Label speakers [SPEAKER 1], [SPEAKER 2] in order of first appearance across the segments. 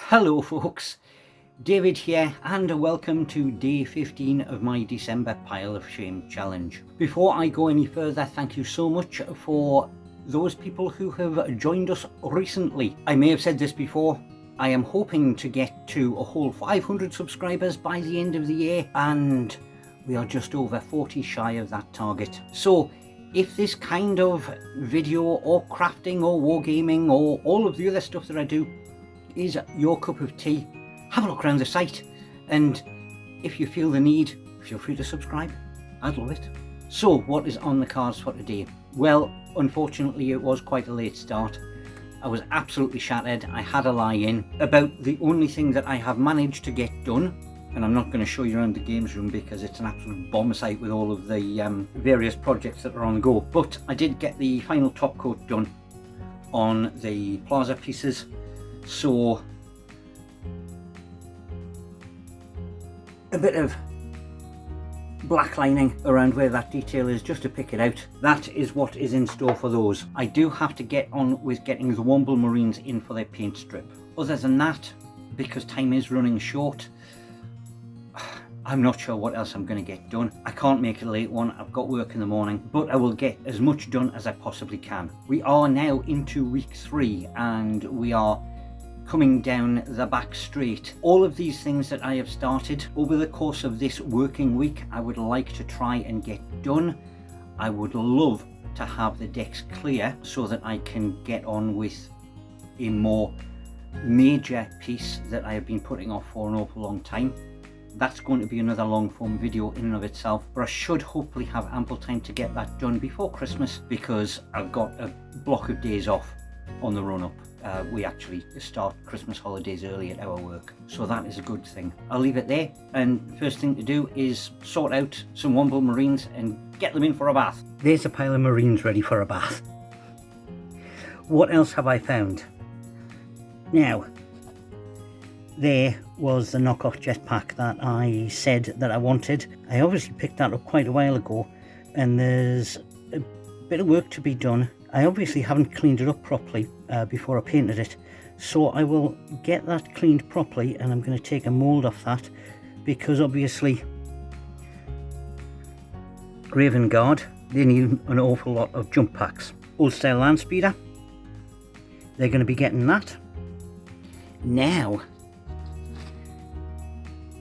[SPEAKER 1] Hello folks, David here and welcome to day 15 of my December Pile of Shame challenge. Before I go any further, thank you so much for those people who have joined us recently. I may have said this before, I am hoping to get to a whole 500 subscribers by the end of the year, and we are just over 40 shy of that target. So if this kind of video or crafting or wargaming or all of the other stuff that I do is your cup of tea, have a look around the site, and if you feel the need, feel free to subscribe. I'd love it. So what is on the cards for today? Well, unfortunately it was quite a late start. I was absolutely shattered. I had a lie-in about the only thing that I have managed to get done, and I'm not going to show you around the games room because it's an absolute bomb site with all of the various projects that are on the go. But I did get the final top coat done on the plaza pieces, so a bit of black lining around where that detail is just to pick it out. That is what is in store for those. I do have to get on with getting the Womble Marines in for their paint strip. Other than that, because time is running short, I'm not sure what else I'm going to get done. I can't make a late one, I've got work in the morning, but I will get as much done as I possibly can. We are now into week 3 and we are coming down the back straight. All of these things that I have started over the course of this working week, I would like to try and get done. I would love to have the decks clear so that I can get on with a more major piece that I have been putting off for an awful long time. That's going to be another long form video in and of itself, but I should hopefully have ample time to get that done before Christmas because I've got a block of days off on the run up. We actually start Christmas holidays early at our work, so that is a good thing. I'll leave it there, and first thing to do is sort out some Womble Marines and get them in for a bath. There's a pile of Marines ready for a bath. What else have I found? Now, there was the knockoff jetpack that I said that I wanted. I obviously picked that up quite a while ago, and there's a bit of work to be done. I obviously haven't cleaned it up properly before I painted it, so I will get that cleaned properly, and I'm going to take a mould off that because obviously Raven Guard, they need an awful lot of jump packs. Old style land speeder, they're going to be getting that. Now,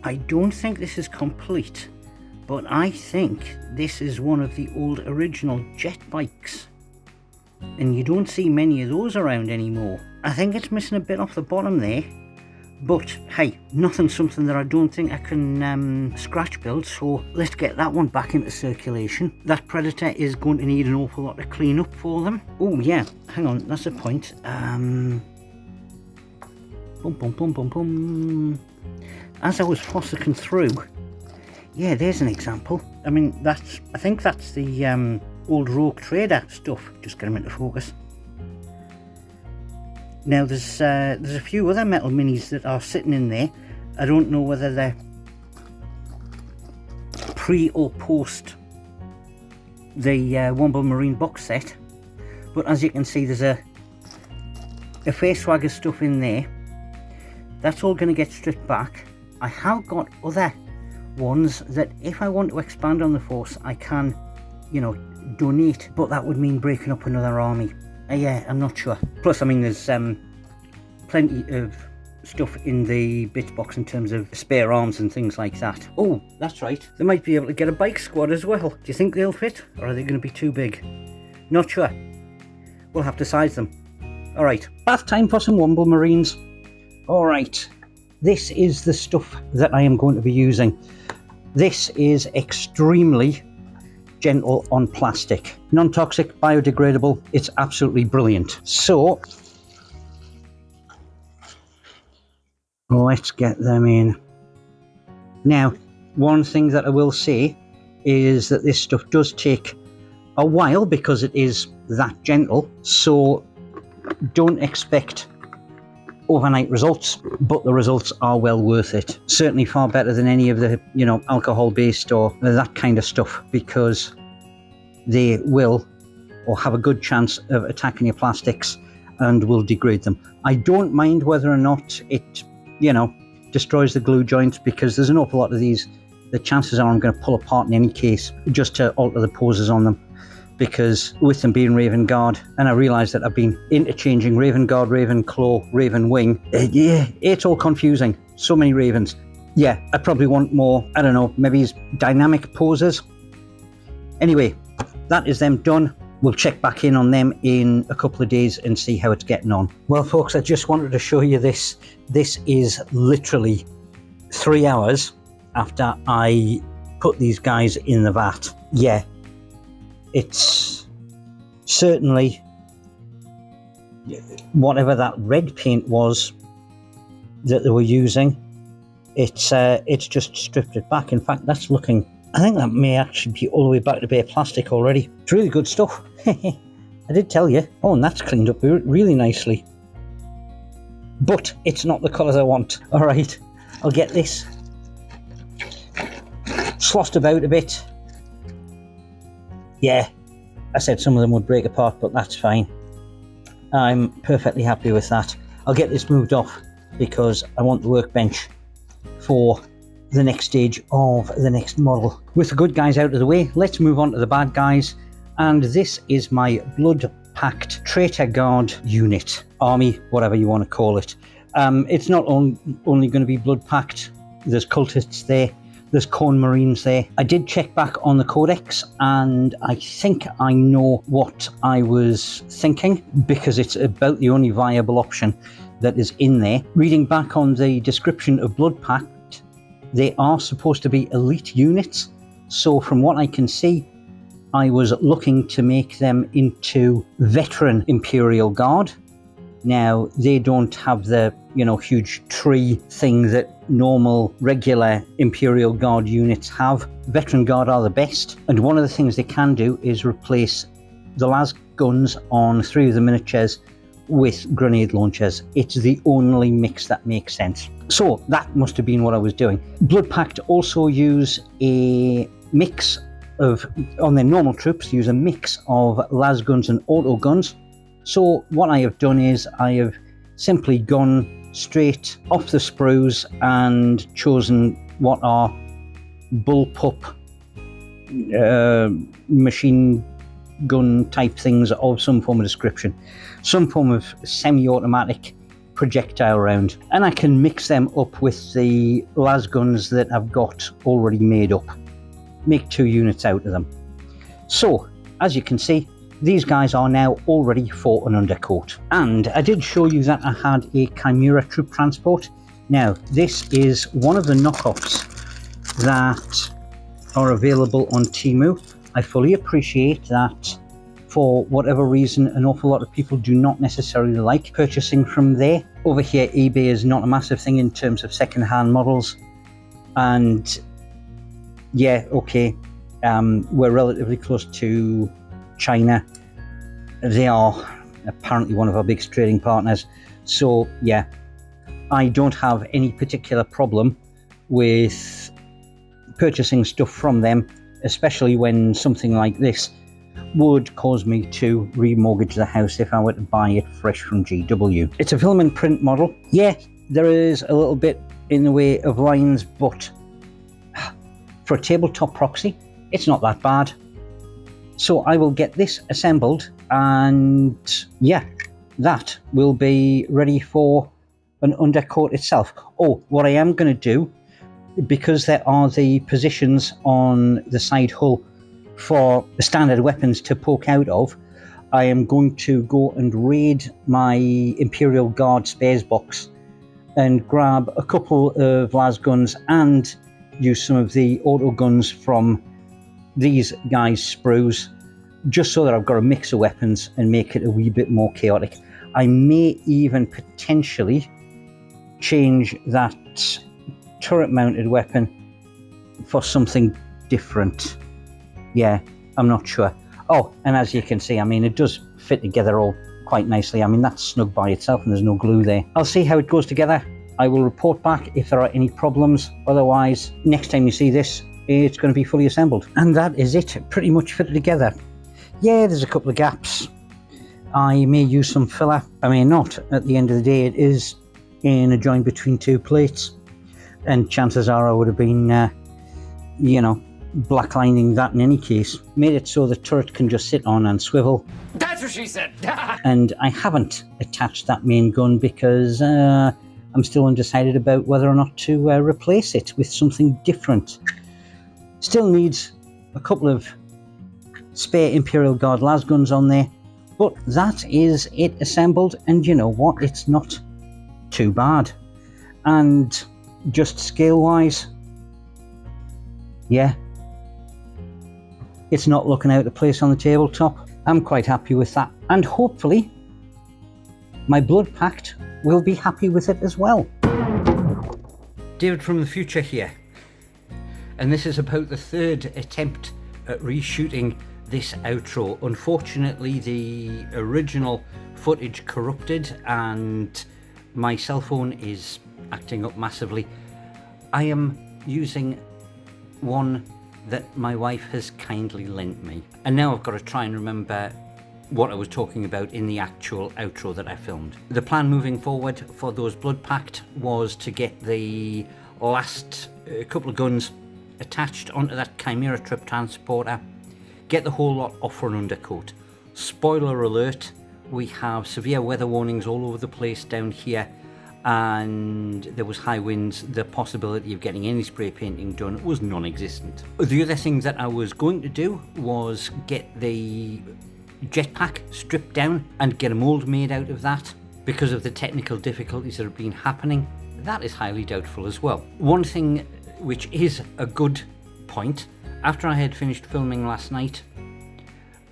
[SPEAKER 1] I don't think this is complete, but I think this is one of the old original jet bikes, and you don't see many of those around anymore. I think it's missing a bit off the bottom there, but hey, nothing's something that I don't think I can scratch build, so let's get that one back into circulation. That Predator is going to need an awful lot of clean up for them. Oh yeah, hang on, that's a point. As I was fossicking through, yeah, there's an example. I mean, I think that's the old Rogue Trader stuff. Just get them into focus. Now there's a few other metal minis that are sitting in there. I don't know whether they're pre or post the Womble Marine box set, but as you can see, there's a fair swag of stuff in there. That's all going to get stripped back. I have got other ones that if I want to expand on the force, I can, you know, donate, but that would mean breaking up another army. Yeah, I'm not sure. Plus, I mean, there's plenty of stuff in the bits box in terms of spare arms and things like that. Oh, that's right. They might be able to get a bike squad as well. Do you think they'll fit, or are they going to be too big? Not sure. We'll have to size them. All right, bath time for some Womble Marines. All right. This is the stuff that I am going to be using. This is extremely gentle on plastic. Non-toxic, biodegradable. It's absolutely brilliant. So, let's get them in. Now, one thing that I will say is that this stuff does take a while because it is that gentle. So, don't expect overnight results, but the results are well worth it. Certainly far better than any of the, you know, alcohol based or that kind of stuff, because they will or have a good chance of attacking your plastics and will degrade them. I don't mind whether or not it you know, destroys the glue joints, because there's an awful lot of these, the chances are I'm going to pull apart in any case just to alter the poses on them, because with them being Raven Guard, and I realise that I've been interchanging Raven Guard, Raven Claw, Raven Wing, yeah, it's all confusing, so many Ravens. Yeah, I probably want more, I don't know, maybe dynamic poses. Anyway, that is them done. We'll check back in on them in a couple of days and see how it's getting on. Well, folks, I just wanted to show you this. This is literally 3 hours after I put these guys in the vat. Yeah, it's certainly whatever that red paint was that they were using. It's just stripped it back. In fact, that's looking, I think that may actually be all the way back to bare plastic already. It's really good stuff. I did tell you. Oh, and that's cleaned up really nicely. But it's not the colours I want. All right, I'll get this slossed about a bit. Yeah, I said some of them would break apart, but that's fine. I'm perfectly happy with that. I'll get this moved off because I want the workbench for the next stage of the next model. With the good guys out of the way, let's move on to the bad guys. And this is my Blood Pact Traitor Guard unit, army, whatever you want to call it. It's not only going to be Blood Pact. There's cultists there. There's Womble Marines there. I did check back on the codex, and I think I know what I was thinking, because it's about the only viable option that is in there. Reading back on the description of Blood Pact, they are supposed to be elite units. So from what I can see, I was looking to make them into veteran Imperial Guard. Now, they don't have the, huge tree thing that normal, regular Imperial Guard units have. Veteran Guard are the best. And one of the things they can do is replace the las guns on 3 of the miniatures with grenade launchers. It's the only mix that makes sense. So that must have been what I was doing. Blood Pact also use a mix of, on their normal troops, use a mix of las guns and auto guns. So what I have done is I have simply gone straight off the sprues and chosen what are bullpup machine gun type things of some form of description, some form of semi-automatic projectile round, and I can mix them up with the las guns that I've got already made up, make 2 units out of them. So as you can see, these guys are now all ready for an undercoat. And I did show you that I had a Chimera troop transport. Now this is one of the knockoffs that are available on Temu. I fully appreciate that for whatever reason an awful lot of people do not necessarily like purchasing from there. Over here eBay is not a massive thing in terms of second-hand models, and yeah, okay, we're relatively close to China. They are apparently one of our biggest trading partners, so yeah, I don't have any particular problem with purchasing stuff from them, especially when something like this would cause me to remortgage the house if I were to buy it fresh from GW. It's a film and print model. Yeah, there is a little bit in the way of lines, but for a tabletop proxy, it's not that bad. So I will get this assembled, and yeah, that will be ready for an undercoat itself. Oh, what I am going to do, because there are the positions on the side hull for the standard weapons to poke out of, I am going to go and raid my Imperial Guard spares box and grab a couple of las guns and use some of the auto guns from these guys' sprues, just so that I've got a mix of weapons and make it a wee bit more chaotic. I may even potentially change that turret mounted weapon for something different. Yeah, I'm not sure. Oh, and as you can see, I mean, it does fit together all quite nicely. I mean, that's snug by itself and there's no glue there. I'll see how it goes together. I will report back if there are any problems. Otherwise, next time you see this, it's going to be fully assembled. And that is it, pretty much fitted together. Yeah, there's a couple of gaps. I may use some filler, I may not. At the end of the day, it is, in a joint between two plates, and chances are I would have been, blacklining that in any case. Made it so the turret can just sit on and swivel.
[SPEAKER 2] That's what she said.
[SPEAKER 1] And I haven't attached that main gun because I'm still undecided about whether or not to replace it with something different. Still needs a couple of spare Imperial Guard las guns on there, but that is it assembled, and you know what, it's not too bad. And just scale wise, yeah, it's not looking out of place on the tabletop. I'm quite happy with that, and hopefully my Blood Pact will be happy with it as well. David from the future here, and this is about the third attempt at reshooting this outro. Unfortunately, the original footage corrupted and my cell phone is acting up massively. I am using one that my wife has kindly lent me, and now I've got to try and remember what I was talking about in the actual outro that I filmed. The plan moving forward for those Blood Pact was to get the last couple of guns attached onto that Chimera trip transporter, get the whole lot off for an undercoat. Spoiler alert, we have severe weather warnings all over the place down here, and there was high winds. The possibility of getting any spray painting done was non-existent. The other thing that I was going to do was get the jetpack stripped down and get a mould made out of that. Because of the technical difficulties that have been happening, that is highly doubtful as well. One thing which is a good point, after I had finished filming last night,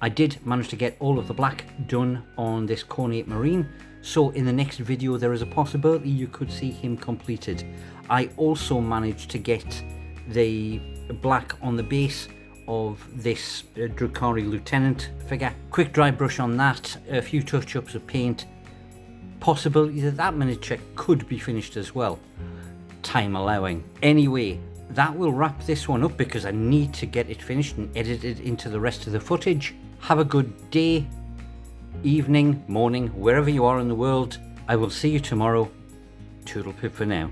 [SPEAKER 1] I did manage to get all of the black done on this Cornate Marine, so in the next video there is a possibility you could see him completed. I also managed to get the black on the base of this Drukhari Lieutenant figure. Quick dry brush on that, a few touch-ups of paint, possibility that that miniature could be finished as well, time allowing. Anyway, that will wrap this one up because I need to get it finished and edited into the rest of the footage. Have a good day, evening, morning, wherever you are in the world. I will see you tomorrow. Toodle pip for now.